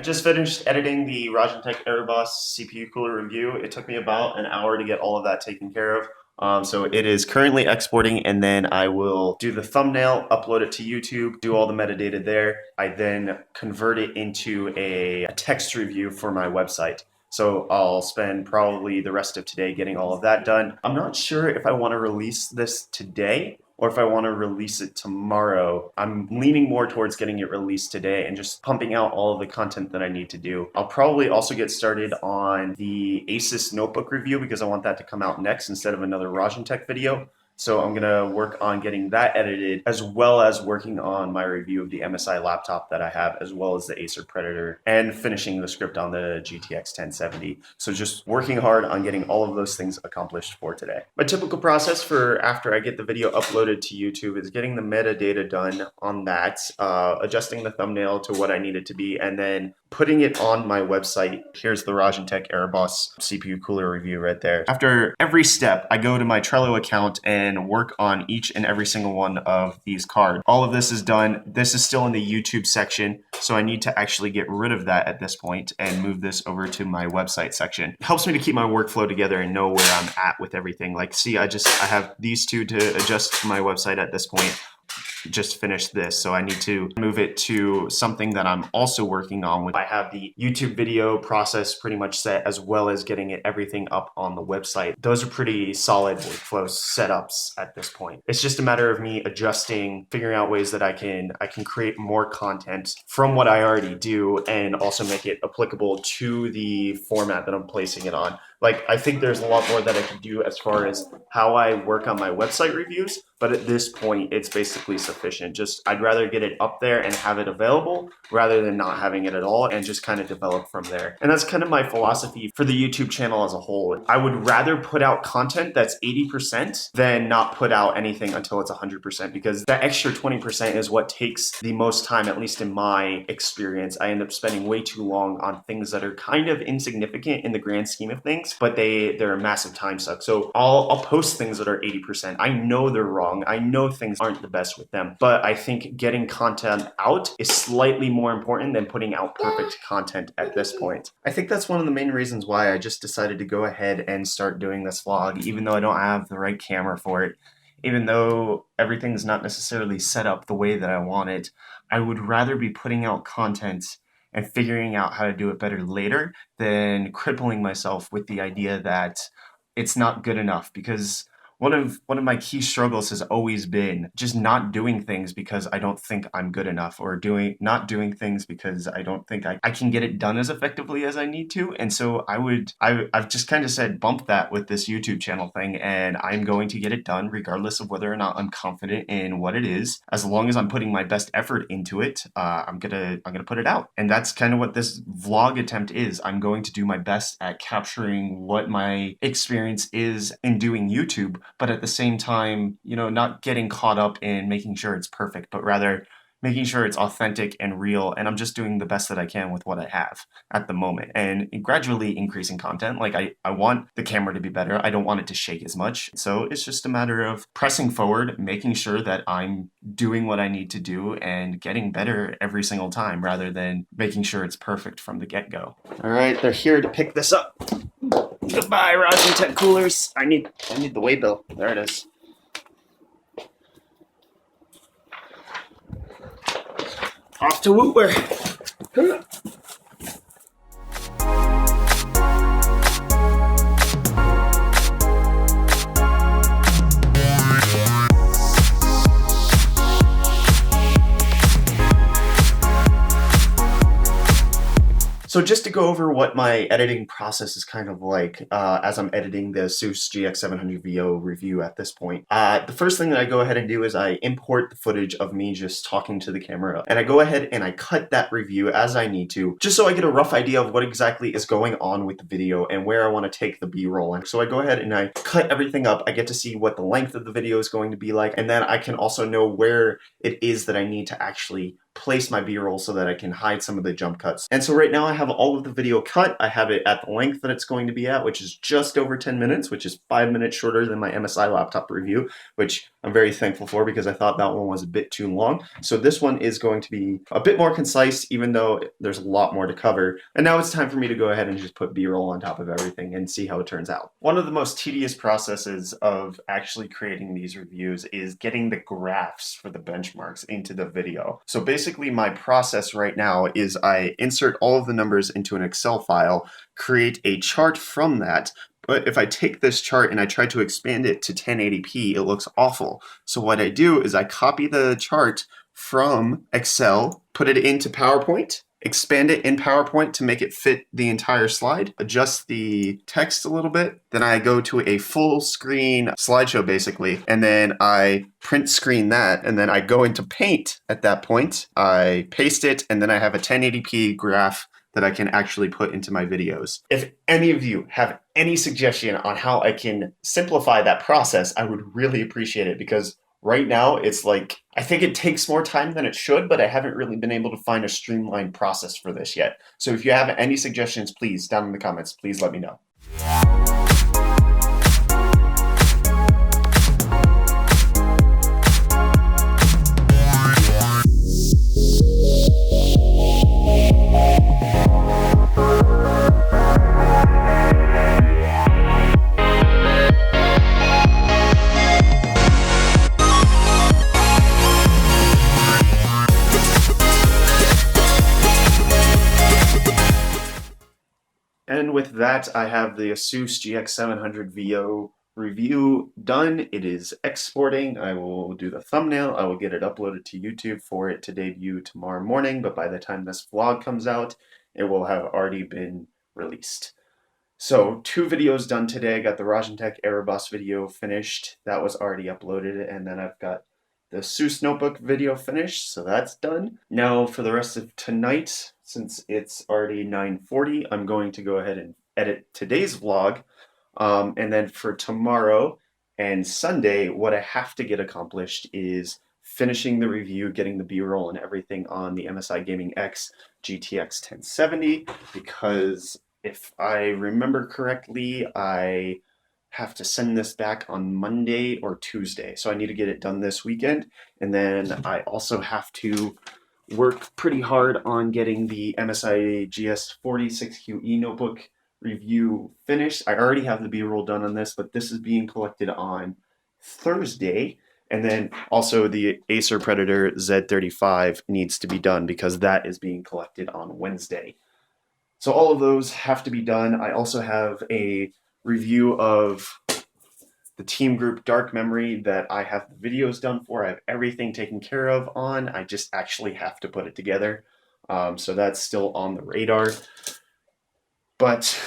just finished editing the Raijintek Ereboss CPU cooler review. It took me about an hour to get all of that taken care of. So it is currently exporting, and then I will do the thumbnail, upload it to YouTube, do all the metadata there. I then convert it into a text review for my website. So I'll spend probably the rest of today getting all of that done. I'm not sure if I want to release this today or if I want to release it tomorrow. I'm leaning more towards getting it released today and just pumping out all of the content that I need to do. I'll probably also get started on the ASUS notebook review because I want that to come out next instead of another Raijintek video. So I'm gonna work on getting that edited, as well as working on my review of the MSI laptop that I have, as well as the Acer Predator, and finishing the script on the GTX 1070. So just working hard on getting all of those things accomplished for today. My typical process for after I get the video uploaded to YouTube is getting the metadata done on that, adjusting the thumbnail to what I need it to be, and then putting it on my website. Here's the Raijintek Ereboss CPU cooler review right there. After every step, I go to my Trello account and work on each and every single one of these cards. All of this is done. This is still in the YouTube section, so I need to actually get rid of that at this point and move this over to my website section. It helps me to keep my workflow together and know where I'm at with everything. Like, see, I have these two to adjust to my website at this point. Just finished this, so I need to move it to something that I'm also working on with. I have the YouTube video process pretty much set, as well as getting everything up on the website. Those are pretty solid workflow setups at this point. It's just a matter of me adjusting, figuring out ways that I can create more content from what I already do and also make it applicable to the format that I'm placing it on. Like, I think there's a lot more that I can do as far as how I work on my website reviews, but at this point, it's basically sufficient. Just, I'd rather get it up there and have it available rather than not having it at all and just kind of develop from there. And that's kind of my philosophy for the YouTube channel as a whole. I would rather put out content that's 80% than not put out anything until it's 100%, because that extra 20% is what takes the most time, at least in my experience. I end up spending way too long on things that are kind of insignificant in the grand scheme of things, but they're a massive time suck. So I'll post things that are 80%. I know they're wrong. I know things aren't the best with them, but I think getting content out is slightly more important than putting out perfect content at this point. I think that's one of the main reasons why I just decided to go ahead and start doing this vlog, even though I don't have the right camera for it, even though everything's not necessarily set up the way that I want it. I would rather be putting out content and figuring out how to do it better later than crippling myself with the idea that it's not good enough, because one of my key struggles has always been just not doing things because I don't think I'm good enough, or not doing things because I don't think I can get it done as effectively as I need to. And so I've just kind of said, bump that with this YouTube channel thing, and I'm going to get it done regardless of whether or not I'm confident in what it is. As long as I'm putting my best effort into it, I'm gonna put it out. And that's kind of what this vlog attempt is. I'm going to do my best at capturing what my experience is in doing YouTube, but at the same time, not getting caught up in making sure it's perfect, but rather making sure it's authentic and real. And I'm just doing the best that I can with what I have at the moment, and gradually increasing content. Like, I want the camera to be better. I don't want it to shake as much. So it's just a matter of pressing forward, making sure that I'm doing what I need to do and getting better every single time, rather than making sure it's perfect from the get-go. All right, they're here to pick this up. Goodbye, Raijintek coolers. I need the waybill. There it is. Off to Wootware. So just to go over what my editing process is kind of like as I'm editing the ASUS GX700 VO review at this point. The first thing that I go ahead and do is I import the footage of me just talking to the camera, and I go ahead and I cut that review as I need to, just so I get a rough idea of what exactly is going on with the video and where I want to take the B-roll. And so I go ahead and I cut everything up. I get to see what the length of the video is going to be like, and then I can also know where it is that I need to actually place my B-roll so that I can hide some of the jump cuts. And so right now I have all of the video cut. I have it at the length that it's going to be at, which is just over 10 minutes, which is 5 minutes shorter than my MSI laptop review, which I'm very thankful for because I thought that one was a bit too long. So this one is going to be a bit more concise, even though there's a lot more to cover. And now it's time for me to go ahead and just put B-roll on top of everything and see how it turns out. One of the most tedious processes of actually creating these reviews is getting the graphs for the benchmarks into the video. So basically my process right now is I insert all of the numbers into an Excel file, create a chart from that. But if I take this chart and I try to expand it to 1080p, it looks awful. So what I do is I copy the chart from Excel, put it into PowerPoint, expand it in PowerPoint to make it fit the entire slide, adjust the text a little bit, then I go to a full screen slideshow basically, and then I print screen that, and then I go into Paint at that point, I paste it, and then I have a 1080p graph that I can actually put into my videos. If any of you have any suggestion on how I can simplify that process, I would really appreciate it, because right now it's like, I think it takes more time than it should, but I haven't really been able to find a streamlined process for this yet. So if you have any suggestions, please, down in the comments, please let me know. And with that, I have the ASUS GX700 VO review done. It is exporting. I will do the thumbnail. I will get it uploaded to YouTube for it to debut tomorrow morning, but by the time this vlog comes out, it will have already been released. So 2 videos done today. I got the Raijintek Ereboss video finished. That was already uploaded, and then I've got the ASUS notebook video finished, so that's done. Now for the rest of tonight, since it's already 9:40, I'm going to go ahead and edit today's vlog. And then for tomorrow and Sunday, what I have to get accomplished is finishing the review, getting the B-roll and everything on the MSI Gaming X GTX 1070, because if I remember correctly, I have to send this back on Monday or Tuesday. So I need to get it done this weekend. And then I also have to work pretty hard on getting the MSI GS46QE notebook review finished. I already have the B-roll done on this, but this is being collected on Thursday. And then also the Acer Predator Z35 needs to be done because that is being collected on Wednesday. So all of those have to be done. I also have a review of the team group Dark Memory that I have the videos done for. I have everything taken care of on. I just actually have to put it together. So that's still on the radar. But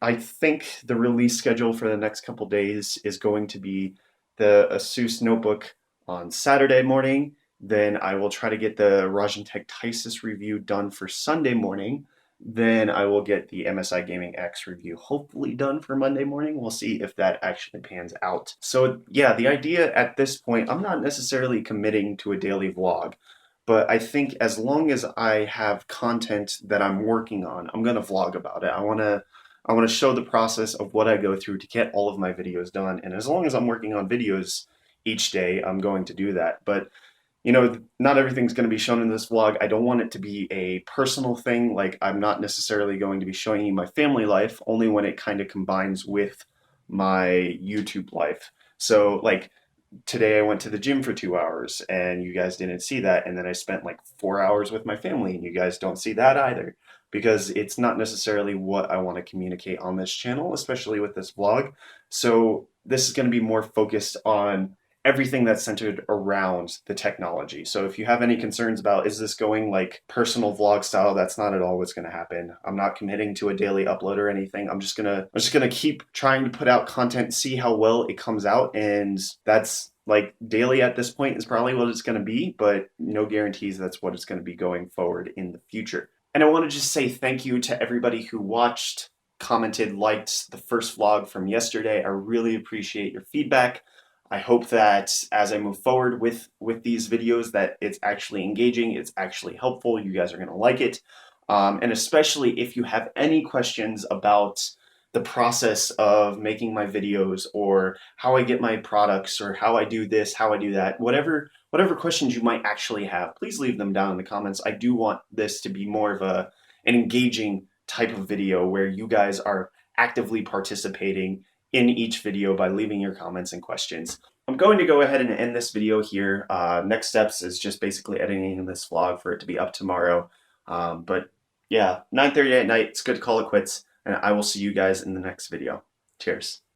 I think the release schedule for the next couple days is going to be the ASUS notebook on Saturday morning. Then I will try to get the Raijintek Tysus review done for Sunday morning. Then I will get the MSI Gaming X review hopefully done for Monday morning. We'll see if that actually pans out. So yeah, the idea at this point, I'm not necessarily committing to a daily vlog, but I think as long as I have content that I'm working on, I'm gonna vlog about it. I wanna show the process of what I go through to get all of my videos done. And as long as I'm working on videos each day, I'm going to do that. But you know, not everything's going to be shown in this vlog. I don't want it to be a personal thing. Like, I'm not necessarily going to be showing you my family life, only when it kind of combines with my YouTube life. So, like, today I went to the gym for 2 hours, and you guys didn't see that. And then I spent like 4 hours with my family, and you guys don't see that either. Because it's not necessarily what I want to communicate on this channel, especially with this vlog. So this is going to be more focused on everything that's centered around the technology. So if you have any concerns about, is this going like personal vlog style, that's not at all what's going to happen. I'm not committing to a daily upload or anything. I'm just gonna keep trying to put out content, see how well it comes out, and that's like daily at this point is probably what it's going to be, but no guarantees that's what it's going to be going forward in the future. And I want to just say thank you to everybody who watched, commented, liked the first vlog from yesterday. I really appreciate your feedback. I hope that as I move forward with these videos that it's actually engaging, it's actually helpful, you guys are going to like it. And especially if you have any questions about the process of making my videos, or how I get my products, or how I do this, how I do that, whatever questions you might actually have, please leave them down in the comments. I do want this to be more of an engaging type of video where you guys are actively participating in each video by leaving your comments and questions. I'm going to go ahead and end this video here. Next steps is just basically editing this vlog for it to be up tomorrow. But yeah, 9:30 at night, it's good to call it quits, and I will see you guys in the next video. Cheers.